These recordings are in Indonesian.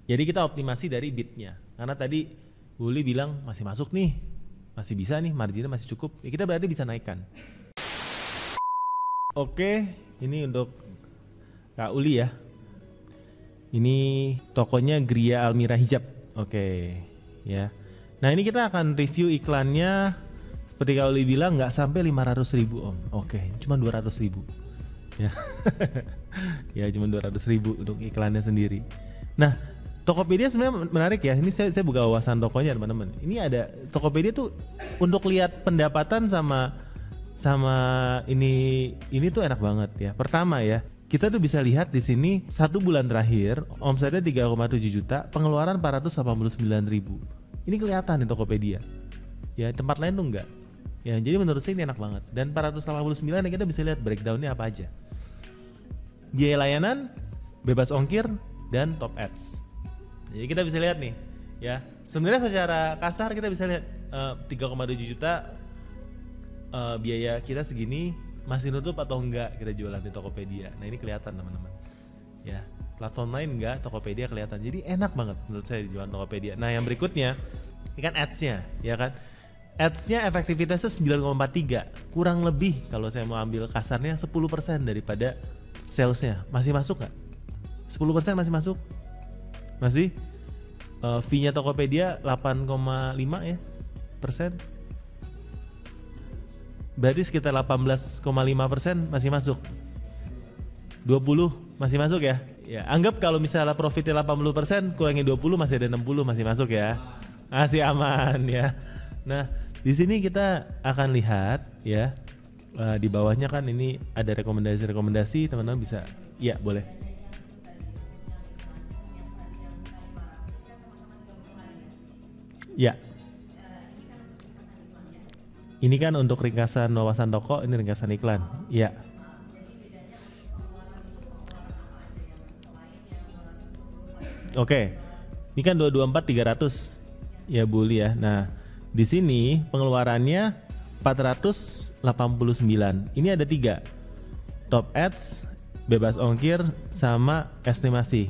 Jadi kita optimasi dari bidnya. Karena tadi Uli bilang masih masuk nih, masih bisa nih, marginnya masih cukup. Ya kita berarti bisa naikkan. Oke, ini untuk Kak Uli ya. Ini tokonya Gria Almira Hijab. Oke, ya. Nah ini kita akan review iklannya. Seperti Kak Uli bilang nggak sampai 500.000 Om. Oke, cuma 200.000. Ya, ya cuma 200.000 untuk iklannya sendiri. Nah, Tokopedia sebenarnya menarik ya. Ini saya buka wawasan tokonya teman-teman. Ini ada Tokopedia tuh untuk lihat pendapatan sama ini tuh enak banget ya. Pertama ya, kita tuh bisa lihat di sini 1 bulan terakhir omsetnya 3,7 juta, pengeluaran 489.000. Ini kelihatan di Tokopedia. Ya, tempat lain tuh enggak. Ya, jadi menurut saya ini enak banget. Dan 489 yang kita bisa lihat breakdownnya apa aja. Biaya layanan, bebas ongkir, dan top ads. Jadi kita bisa lihat nih, ya. Sebenarnya secara kasar kita bisa lihat 3,7 juta biaya kita segini masih nutup atau enggak kita jualan di Tokopedia. Nah ini kelihatan teman-teman. Ya, platform lain enggak, Tokopedia kelihatan. Jadi enak banget menurut saya jualan Tokopedia. Nah yang berikutnya, ini kan ads-nya, ya kan? Ads-nya efektivitasnya 9,43, kurang lebih kalau saya mau ambil kasarnya 10% daripada sales-nya. Masih masuk nggak? 10% masih masuk? Masih? Fee-nya Tokopedia 8,5 ya persen. Berarti sekitar 18,5% masih masuk. 20 masih masuk ya? Ya, anggap kalau misalnya profitnya 80%, kurangi 20 masih ada 60 masih masuk ya. Masih aman ya. Nah, di sini kita akan lihat ya. Di bawahnya kan ini ada rekomendasi-rekomendasi, teman-teman bisa. Ya, boleh. Ya. Ini kan untuk ringkasan wawasan toko, ini ringkasan iklan. Ya. Oke. Ini kan 224 300 ya Bu Li ya. Nah, di sini pengeluarannya 489. Ini ada 3. Top ads, bebas ongkir, sama estimasi.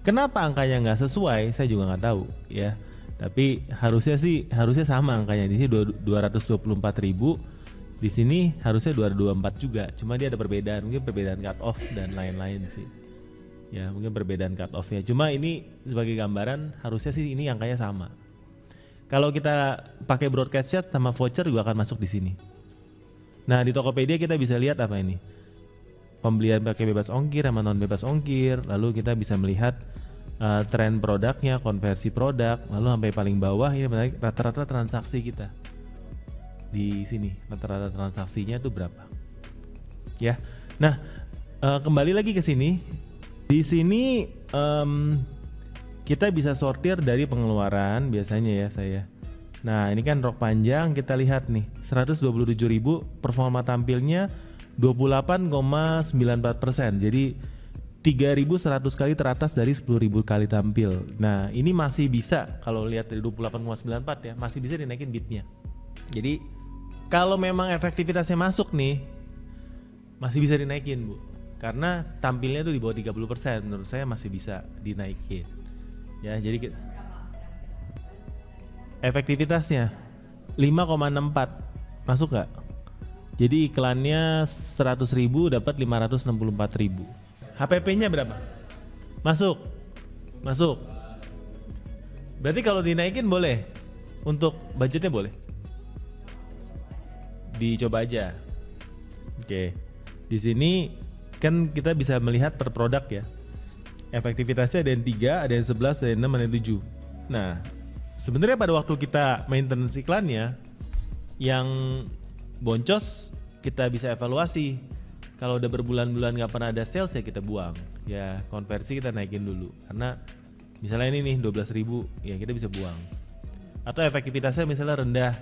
Kenapa angkanya nggak sesuai? Saya juga nggak tahu ya. Tapi harusnya sama angkanya. Di sini 224.000, di sini harusnya 224 juga. Cuma dia ada perbedaan, mungkin perbedaan cut off dan lain-lain sih. Ya mungkin perbedaan cut off ya. Cuma ini sebagai gambaran harusnya sih ini angkanya sama. Kalau kita pakai broadcast chat sama voucher juga akan masuk di sini. Nah di Tokopedia kita bisa lihat apa ini? Pembelian pakai bebas ongkir sama non bebas ongkir. Lalu kita bisa melihat tren produknya, konversi produk, lalu sampai paling bawah ini menarik rata-rata transaksi kita. Di sini rata-rata transaksinya itu berapa? Ya. Nah, kembali lagi ke sini. Di sini kita bisa sortir dari pengeluaran biasanya ya saya. Nah, ini kan rok panjang kita lihat nih, 127.000, performa tampilnya 28,94%. Jadi 3.100 kali teratas dari 10.000 kali tampil. Nah ini masih bisa kalau lihat dari 28,94 ya, masih bisa dinaikin bidnya. Jadi kalau memang efektivitasnya masuk nih, masih bisa dinaikin Bu. Karena tampilnya tuh di bawah 30%, menurut saya masih bisa dinaikin. Ya jadi efektivitasnya 5,64 masuk nggak? Jadi iklannya 100.000 dapat 564.000. HPP-nya berapa? Masuk. Berarti kalau dinaikin boleh. Untuk budgetnya boleh. Dicoba aja. Oke. Di sini kan kita bisa melihat per produk ya. Efektivitasnya ada yang 3, ada yang 11, ada yang 6, ada yang 7. Nah, sebenarnya pada waktu kita maintenance iklannya yang boncos kita bisa evaluasi. Kalau udah berbulan-bulan nggak pernah ada sales ya kita buang. Ya konversi kita naikin dulu. Karena misalnya ini nih 12.000 ya kita bisa buang. Atau efektivitasnya misalnya rendah.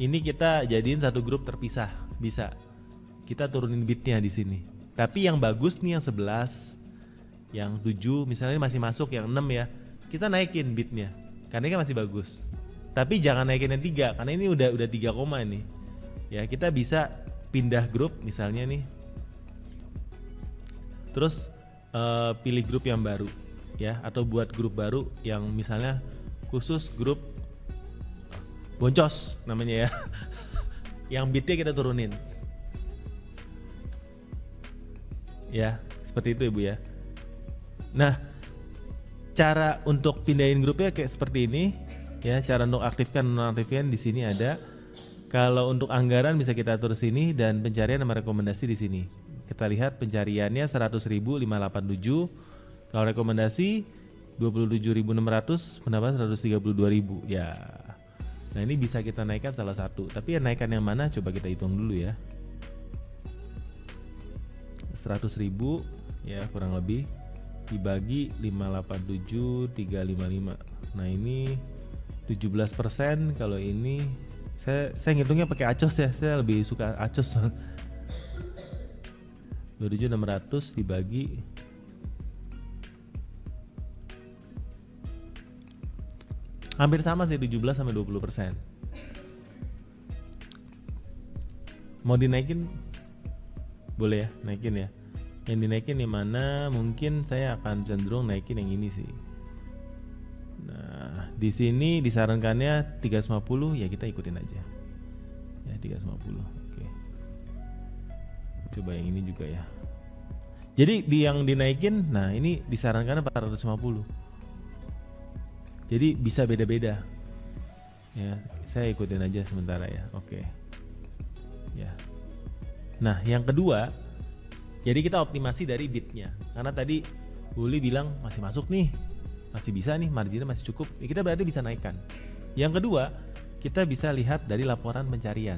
Ini kita jadiin satu grup terpisah. Bisa. Kita turunin bidnya di sini. Tapi yang bagus nih yang 11, yang 7 misalnya masih masuk, yang 6 ya. Kita naikin bidnya. Karena ini kan masih bagus. Tapi jangan naikin yang 3 karena ini udah 3 koma nih. Ya kita bisa pindah grup misalnya nih. Terus pilih grup yang baru. ya, atau buat grup baru yang misalnya khusus grup boncos namanya ya. Yang bitnya kita turunin. Ya, seperti itu Ibu ya. Nah, cara untuk pindahin grupnya kayak seperti ini ya, cara untuk aktifkan nonaktifkan di sini ada. Kalau untuk anggaran bisa kita atur sini dan pencarian sama rekomendasi di sini. Kita lihat pencariannya 100.587. Kalau rekomendasi 27.600, pendapat 132.000 ya. Nah, ini bisa kita naikkan salah satu. Tapi ya naikkan yang mana coba kita hitung dulu ya. 100.000 ya kurang lebih dibagi 587 355. Nah, ini 17%. Kalau ini saya ngitungnya pakai acos ya. Saya lebih suka acos. 27.600 dibagi hampir sama sih, 17 sampai 20%. Mau dinaikin boleh ya, naikin ya. Yang dinaikin di mana? Mungkin saya akan cenderung naikin yang ini sih. Nah, di sini disarankannya 350 ya, kita ikutin aja. Ya 350. Oke. Coba yang ini juga ya. Jadi yang dinaikin, nah ini disarankan 450. Jadi bisa beda-beda. Ya, saya ikutin aja sementara ya. Oke. Ya. Nah, yang kedua, jadi kita optimasi dari bitnya. Karena tadi Uli bilang masih masuk nih, masih bisa nih, marginnya masih cukup. Ya kita berarti bisa naikkan. Yang kedua, kita bisa lihat dari laporan pencarian.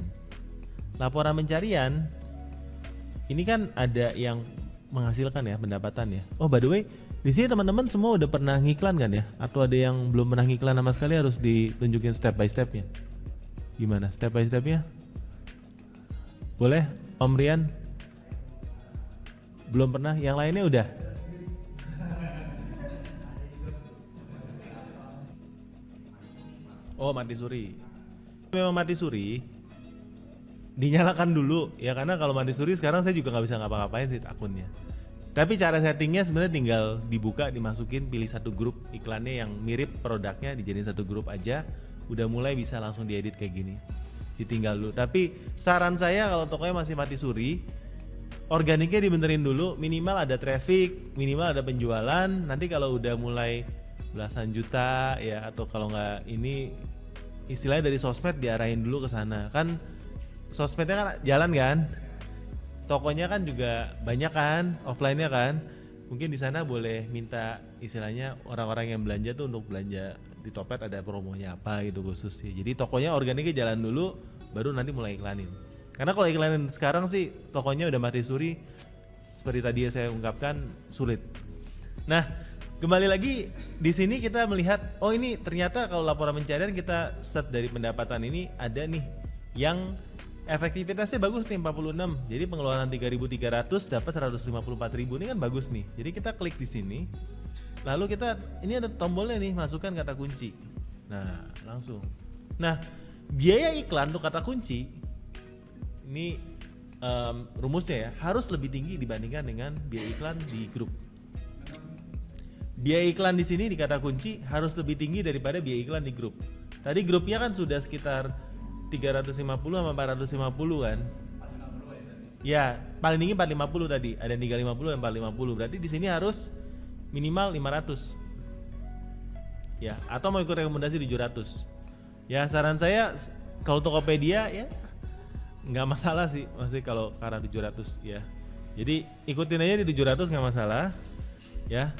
Laporan pencarian ini kan ada yang menghasilkan ya pendapatan ya. Oh by the way, di sini teman-teman semua udah pernah ngiklan kan ya? Atau ada yang belum pernah ngiklan sama sekali, harus ditunjukin step by stepnya. Gimana step by stepnya? Boleh Om Rian? Belum pernah? Yang lainnya udah? Oh mati suri. Memang mati suri dinyalakan dulu ya, karena kalau mati suri sekarang saya juga nggak bisa ngapa-ngapain sih akunnya. Tapi cara settingnya sebenarnya tinggal dibuka, dimasukin, pilih satu grup iklannya yang mirip produknya, dijadiin satu grup aja, udah mulai bisa langsung diedit kayak gini. Ditinggal dulu. Tapi saran saya kalau tokonya masih mati suri, organiknya dibenerin dulu, minimal ada traffic, minimal ada penjualan. Nanti kalau udah mulai belasan juta ya, atau kalau nggak ini istilahnya dari sosmed diarahin dulu ke sana. Kan sosmednya kan jalan kan, tokonya kan juga banyak kan, offline-nya kan. Mungkin di sana boleh minta istilahnya orang-orang yang belanja tuh untuk belanja di Topet ada promonya apa gitu khusus sih. Jadi tokonya organiknya jalan dulu, baru nanti mulai iklanin. Karena kalau iklanin sekarang sih tokonya udah mati suri, seperti tadi saya ungkapkan, sulit. Nah, kembali lagi di sini kita melihat, oh ini ternyata kalau laporan pencarian kita set dari pendapatan ini ada nih yang efektivitasnya bagus nih 46. Jadi pengeluaran 3.300 dapat 154.000, ini kan bagus nih. Jadi kita klik di sini. Lalu kita ini ada tombolnya nih, masukkan kata kunci. Nah, langsung. Nah, biaya iklan untuk kata kunci ini rumusnya ya, harus lebih tinggi dibandingkan dengan biaya iklan di grup. Biaya iklan di sini di kata kunci harus lebih tinggi daripada biaya iklan di grup. Tadi grupnya kan sudah sekitar 350 sama 450 kan? Ya, paling tinggi 450 tadi. Ada 350 dan 450. Berarti di sini harus minimal 500. Ya, atau mau ikut rekomendasi 700. Ya, saran saya kalau Tokopedia ya nggak masalah sih, maksudnya kalau karena 700 ya. Jadi ikutin aja di 700 nggak masalah. Ya.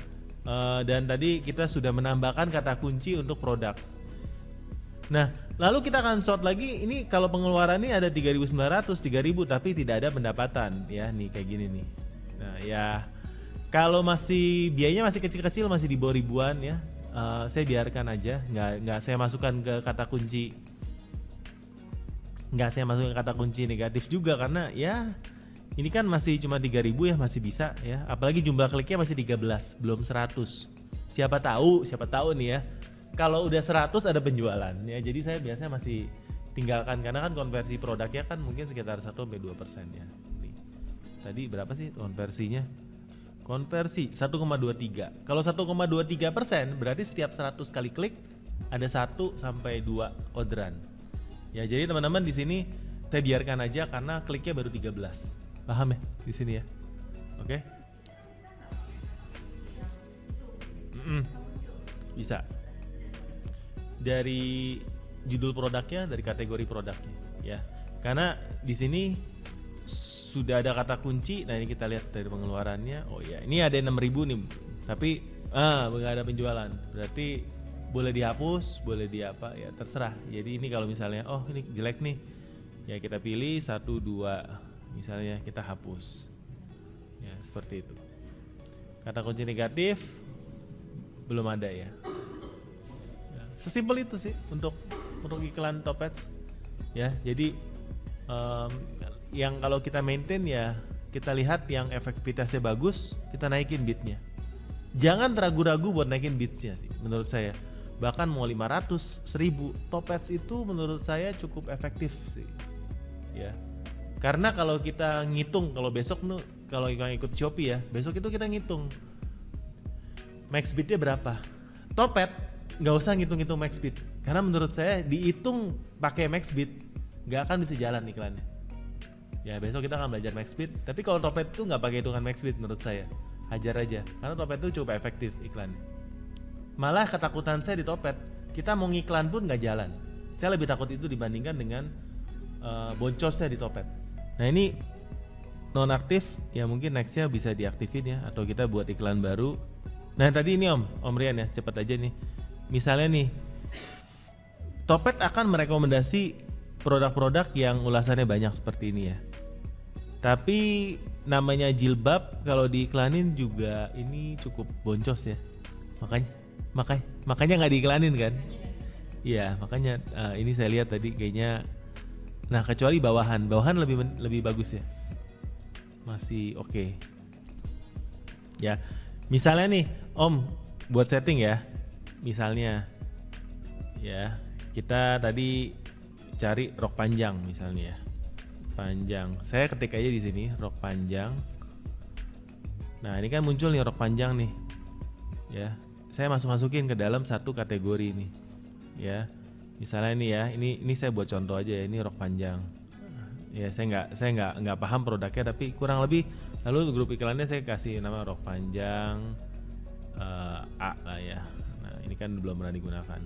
Dan tadi kita sudah menambahkan kata kunci untuk produk. Nah, lalu kita akan sort lagi. Ini kalau pengeluaran ini ada 3.900, 3.000 tapi tidak ada pendapatan ya, nih kayak gini nih. Nah, ya kalau masih biayanya masih kecil-kecil, masih di bawah ribuan ya, saya biarkan aja, nggak saya masukkan ke kata kunci, nggak saya masukkan kata kunci negatif juga, karena ya ini kan masih cuma 3.000 ya, masih bisa ya. Apalagi jumlah kliknya masih 13, belum 100. Siapa tahu nih ya. Kalau udah 100 ada penjualan ya. Jadi saya biasanya masih tinggalkan, karena kan konversi produknya kan mungkin sekitar 1-2% ya. Tadi berapa sih konversinya? Konversi 1,23. Kalau 1,23% berarti setiap 100 kali klik ada 1 sampai 2 orderan. Ya, jadi teman-teman di sini saya biarkan aja karena kliknya baru 13. Paham ya di sini ya? Oke. Bisa. Dari judul produknya, dari kategori produknya ya. Karena di sini sudah ada kata kunci. Nah, ini kita lihat dari pengeluarannya. Oh ya, ini ada 6.000 nih. Tapi nggak ada penjualan. Berarti boleh dihapus, boleh diapa ya, terserah. Jadi ini kalau misalnya ini jelek nih. Ya kita pilih 1 2 misalnya kita hapus. Ya, seperti itu. Kata kunci negatif belum ada ya. Sesimpel itu sih untuk iklan Top Ads. Ya, jadi yang kalau kita maintain ya kita lihat yang efektivitasnya bagus, kita naikin bidnya. Jangan ragu-ragu buat naikin bidsnya sih menurut saya. Bahkan mau 500, 1000, Top Ads itu menurut saya cukup efektif sih. Ya. Karena kalau kita ngitung, kalau besok kalau yang ikut Shopee ya, besok itu kita ngitung max bidnya berapa. Top Ads nggak usah ngitung-ngitung max bid, karena menurut saya dihitung pakai max bid nggak akan bisa jalan iklannya. Ya besok kita akan belajar max bid, tapi kalau Top Ads itu nggak pakai hitungan max bid menurut saya, hajar aja, karena Top Ads itu cukup efektif iklannya. Malah ketakutan saya di Top Ads, kita mau ngiklan pun nggak jalan. Saya lebih takut itu dibandingkan dengan boncosnya di Top Ads. Nah ini nonaktif, ya mungkin nextnya bisa diaktifin ya, atau kita buat iklan baru. Nah tadi ini Om Rian ya, cepet aja nih. Misalnya nih, Top Ads akan merekomendasi produk-produk yang ulasannya banyak seperti ini ya. Tapi namanya jilbab kalau diiklanin juga ini cukup boncos ya. Makanya nggak diiklanin kan? Iya, makanya ini saya lihat tadi kayaknya. Nah kecuali bawahan lebih bagus ya. Masih oke. Ya, misalnya nih Om buat setting ya. Misalnya ya kita tadi cari rok panjang misalnya ya. Panjang. Saya ketik aja di sini rok panjang. Nah, ini kan muncul nih rok panjang nih. Ya. Saya masukin ke dalam satu kategori ini. Ya. Misalnya ini ya, ini saya buat contoh aja ya, ini rok panjang. Ya, saya nggak paham produknya tapi kurang lebih lalu grup iklannya saya kasih nama rok panjang A lah ya. Nah, ini kan belum pernah digunakan.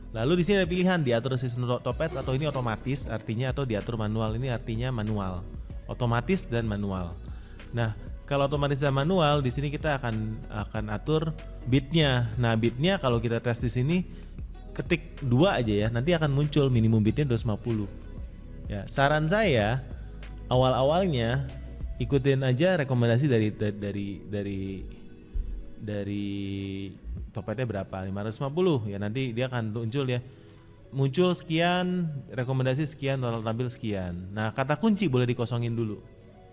Lalu di sini ada pilihan diatur sistem Top Ads atau ini otomatis, artinya atau diatur manual, ini artinya manual. Otomatis dan manual. Nah, kalau otomatis dan manual di sini kita akan atur bidnya. Nah, bidnya kalau kita tes di sini ketik 2 aja ya, nanti akan muncul minimum bidnya 250. Ya, saran saya awal-awalnya ikutin aja rekomendasi dari Top Ads-nya berapa, 550 ya, nanti dia akan muncul sekian, rekomendasi sekian, total tampil sekian. Nah kata kunci boleh dikosongin dulu,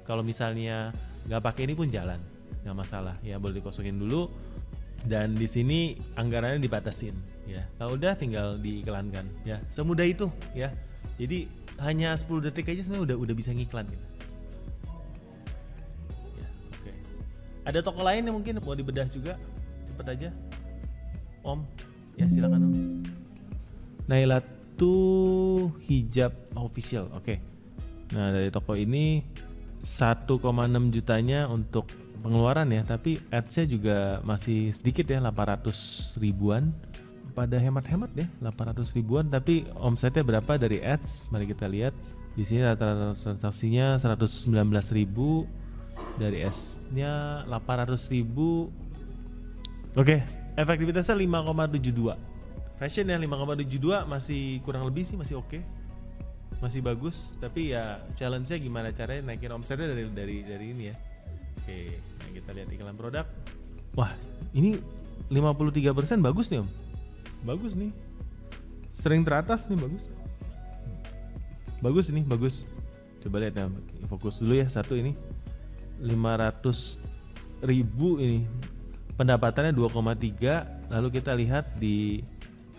kalau misalnya nggak pakai ini pun jalan, nggak masalah ya, boleh dikosongin dulu. Dan di sini anggarannya dibatasin ya, kalau udah tinggal diiklankan ya, semudah itu ya. Jadi hanya 10 detik aja sebenarnya udah bisa ngiklan gitu. Ya, oke. Ada toko lain yang mungkin mau dibedah juga, cepet aja Om, ya silakan Om. Nailatu Hijab Official, oke. Nah dari toko ini 1,6 jutanya untuk pengeluaran ya, tapi ads-nya juga masih sedikit ya, 800 ribuan. Pada hemat-hemat deh, 800 ribuan, tapi omsetnya berapa dari ads? Mari kita lihat. Di sini rata-rata transaksinya 119.000, dari ads-nya 800.000. Oke, efektivitasnya 5,72. Fashion ya 5,72 masih kurang lebih sih, masih oke. Masih bagus, tapi ya challenge-nya gimana caranya naikin omsetnya dari ini ya. Oke, nah kita lihat iklan produk. Wah, ini 53% bagus nih Om. Bagus nih. Sering teratas nih, bagus. Bagus nih, bagus. Coba lihat ya, fokus dulu ya, satu ini 500.000 ini. Pendapatannya 2,3, lalu kita lihat di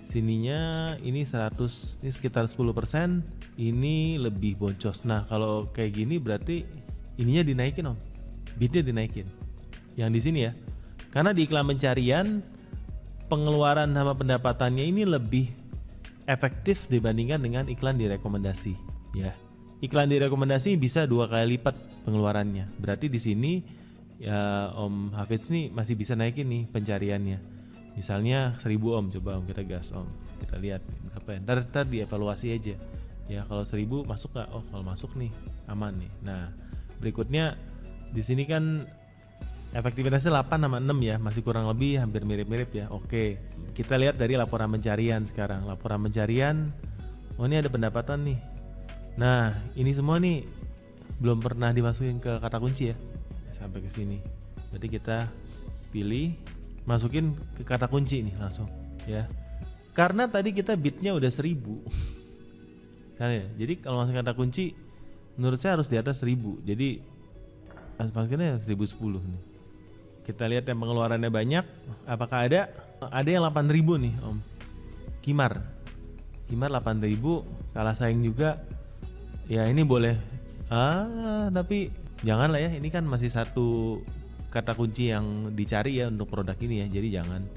sininya ini 100, ini sekitar 10%, ini lebih boncos. Nah kalau kayak gini berarti ininya dinaikin Om, bidnya dinaikin yang di sini ya. Karena di iklan pencarian pengeluaran sama pendapatannya ini lebih efektif dibandingkan dengan iklan di rekomendasi ya. Iklan di rekomendasi bisa 2 kali lipat pengeluarannya. Berarti di sini ya Om Hafiz nih masih bisa naikin nih pencariannya. Misalnya 1000 Om, coba Om kita gas Om. Kita lihat berapa ya. Ntar dievaluasi aja. Ya kalau 1000 masuk nggak? Oh kalau masuk nih aman nih. Nah berikutnya di sini kan efektivitasnya 8 sama 6 ya, masih kurang lebih hampir mirip-mirip ya. Oke, kita lihat dari laporan pencarian sekarang. Laporan pencarian, oh ini ada pendapatan nih. Nah ini semua nih belum pernah dimasukin ke kata kunci ya, sampai ke sini. Berarti kita pilih, masukin ke kata kunci nih langsung ya. Karena tadi kita bitnya udah 1000. Misalnya, jadi kalau masuk kata kunci, menurut saya harus di atas 1000. Jadi masukinnya 1010 nih. Kita lihat yang pengeluarannya banyak, apakah ada? Ada yang 8000 nih Om. Kimar 8000, kalah saing juga. Ya ini boleh. Tapi jangan lah ya, ini kan masih satu kata kunci yang dicari ya untuk produk ini ya, jadi jangan.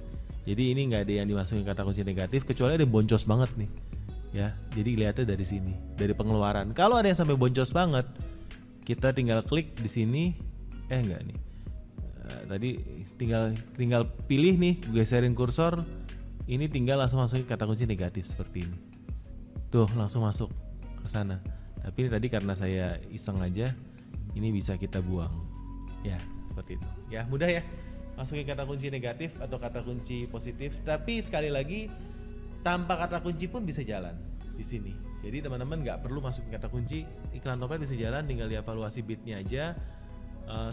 Jadi ini nggak ada yang dimasukin kata kunci negatif, kecuali ada yang boncos banget nih ya. Jadi lihatnya dari sini, dari pengeluaran. Kalau ada yang sampai boncos banget, kita tinggal klik di sini. Enggak nih. Tadi tinggal pilih nih, geserin kursor. Ini tinggal langsung masukin kata kunci negatif seperti ini. Tuh langsung masuk ke sana. Tapi ini tadi karena saya iseng aja, ini bisa kita buang. Ya, seperti itu. Ya, mudah ya. Masukin kata kunci negatif atau kata kunci positif. Tapi sekali lagi, tanpa kata kunci pun bisa jalan di sini. Jadi teman-teman nggak perlu masukin kata kunci, iklan Topet bisa jalan, tinggal dievaluasi bitnya aja.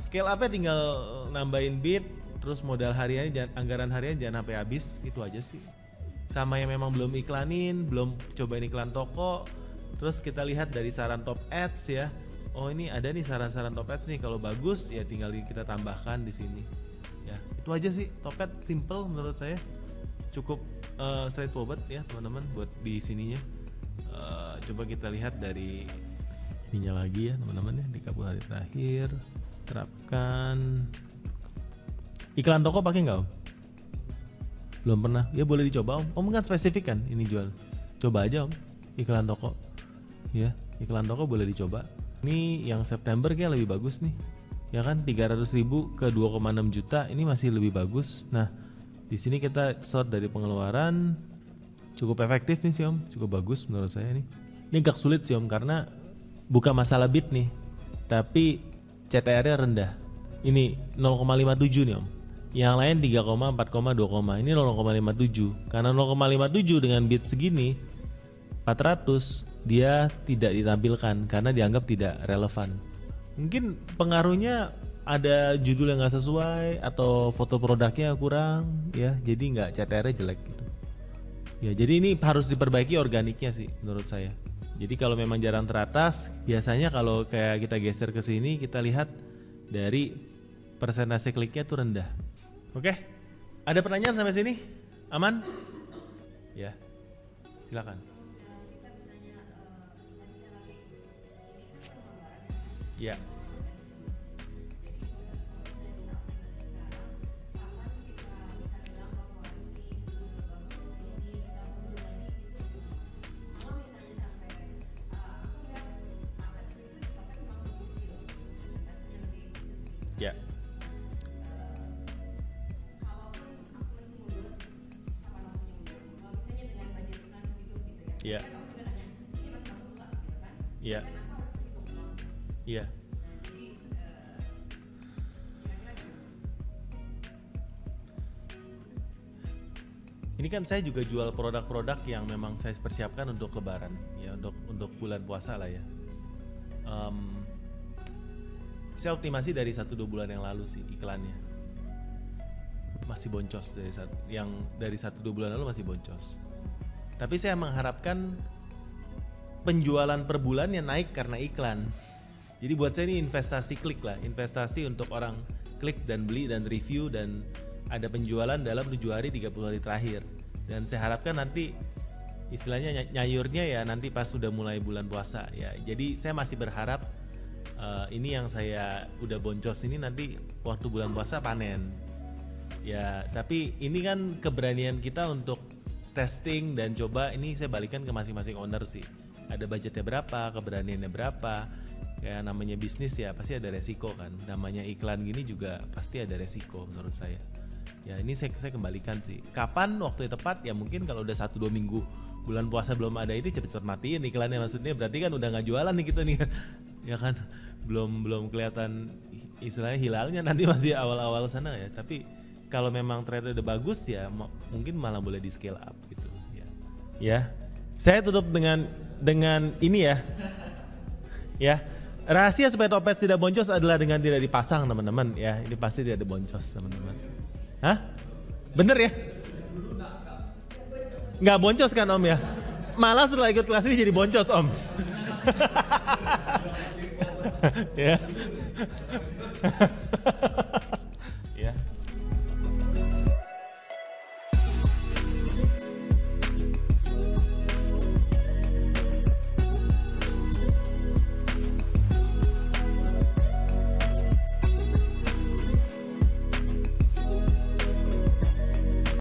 Scale up-nya tinggal nambahin bit, terus modal harian, anggaran harian jangan sampai habis, itu aja sih. Sama yang memang belum iklanin, belum cobain iklan toko. Terus kita lihat dari saran top ads ya. Oh ini ada nih saran-saran top ads nih, kalau bagus ya tinggal kita tambahkan di sini. Ya itu aja sih, top ads simple menurut saya, cukup straightforward ya teman-teman buat di sininya. Coba kita lihat dari ininya lagi ya teman-teman ya, di 10 hari terakhir. Terapkan iklan toko, pakai nggak Om? Belum pernah? Ya boleh dicoba Om. Om kan spesifik kan ini jual. Coba aja Om iklan toko. Ya, iklan toko boleh dicoba. Ini yang September kayak lebih bagus nih. Ya kan 300.000 ke 2,6 juta, ini masih lebih bagus. Nah, di sini kita sort dari pengeluaran. Cukup efektif nih sih Om, cukup bagus menurut saya nih. Ini agak sulit sih Om karena bukan masalah bit nih, tapi CTR-nya rendah. Ini 0,57 nih Om. Yang lain 3, 4, 2, ini 0,57. Karena 0,57 dengan bit segini 400 dia tidak ditampilkan karena dianggap tidak relevan. Mungkin pengaruhnya ada judul yang nggak sesuai atau foto produknya kurang ya, jadi nggak CTR-nya jelek gitu. Ya jadi ini harus diperbaiki organiknya sih menurut saya. Jadi kalau memang jarang teratas, biasanya kalau kayak kita geser ke sini kita lihat dari persentase kliknya tuh rendah. Oke, ada pertanyaan sampai sini? Aman? Ya, silakan. Ya. Ya. Ya. Ya. Iya. Ini kan saya juga jual produk-produk yang memang saya persiapkan untuk Lebaran, ya untuk bulan puasa lah ya. Saya optimasi dari 1-2 bulan yang lalu sih iklannya. Masih boncos dari 1-2 bulan lalu masih boncos. Tapi saya mengharapkan penjualan per bulannya naik karena iklan. Jadi buat saya ini investasi klik lah, investasi untuk orang klik dan beli dan review dan ada penjualan dalam 7 hari 30 hari terakhir. Dan saya harapkan nanti istilahnya nyayurnya ya nanti pas sudah mulai bulan puasa ya. Jadi saya masih berharap ini yang saya udah boncos ini nanti waktu bulan puasa panen. Ya, tapi ini kan keberanian kita untuk testing dan coba. Ini saya balikan ke masing-masing owner sih. Ada budgetnya berapa, keberaniannya berapa. Ya namanya bisnis ya pasti ada resiko kan. Namanya iklan gini juga pasti ada resiko menurut saya. Ya ini saya kembalikan sih. Kapan waktu yang tepat? Ya mungkin kalau udah 1-2 minggu bulan puasa belum ada ini cepet-cepet matiin iklannya, maksudnya berarti kan udah nggak jualan nih kita nih. Ya kan belum kelihatan istilahnya hilalnya, nanti masih awal-awal sana ya. Tapi kalau memang trade udah bagus ya mungkin malah boleh di scale up gitu ya. Ya. Saya tutup dengan ini ya. Ya. Rahasia supaya Topets tidak boncos adalah dengan tidak dipasang teman-teman ya. Ini pasti tidak ada boncos teman-teman. Hah? Bener ya? Nggak boncos kan Om ya? Malah setelah ikut kelas ini jadi boncos Om. Ya.